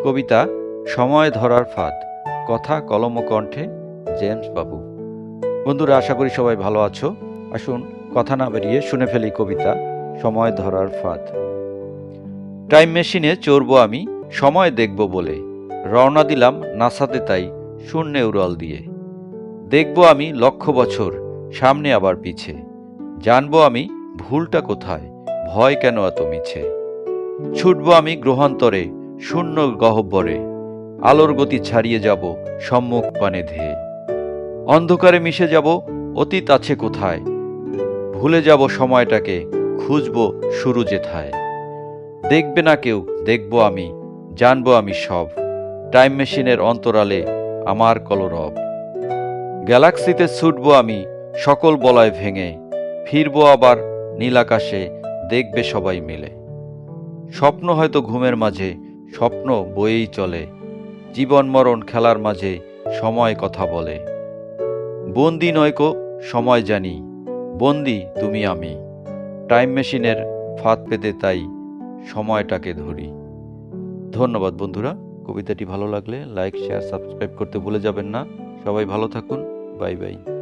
কবিতা সময় ধরার ফাঁদ, কথা কলম ও কণ্ঠে জেমস বাবু। বন্ধুরা, আশা করি সবাই ভালো আছো। আসুন কথা না বেরিয়ে শুনে ফেলি কবিতা সময় ধরার ফাঁদ। টাইম মেশিনে চড়বো আমি সময় দেখব বলে, রওনা দিলাম নাসাতে তাই শূন্যে উড়াল দিয়ে। দেখব আমি লক্ষ বছর সামনে আবার পিছে, জানবো আমি ভুলটা কোথায়, ভয় কেন এত মিছে। ছুটবো আমি গ্রহান্তরে শূন্য গহ্বরে, আলোর গতি ছাড়িয়ে যাব সম্মুখ পানে ধেয়ে। অন্ধকারে মিশে যাব অতীত আছে কোথায়, ভুলে যাব সময়টাকে খুঁজবো শুরু যেথায়। দেখবে না কেউ, দেখব আমি, জানবো আমি সব, টাইম মেশিনের অন্তরালে আমার কলরব। গ্যালাক্সিতে ছুটবো আমি সকল বলয় ভেঙে, ফিরবো আবার নীল আকাশে, দেখবে সবাই মিলে। স্বপ্ন হয়তো ঘুমের মাঝে, স্বপ্ন বয়েই চলে, জীবন মরণ খেলার মাঝে সময় কথা বলে। বন্দি নয়কো সময় জানি, বন্দি তুমি আমি, টাইম মেশিনের ফাঁদ পেতে তাই সময়টাকে ধরি। ধন্যবাদ বন্ধুরা। কবিতাটি ভালো লাগলে লাইক, শেয়ার, সাবস্ক্রাইব করতে ভুলে যাবেন না। সবাই ভালো থাকুন। Bye bye.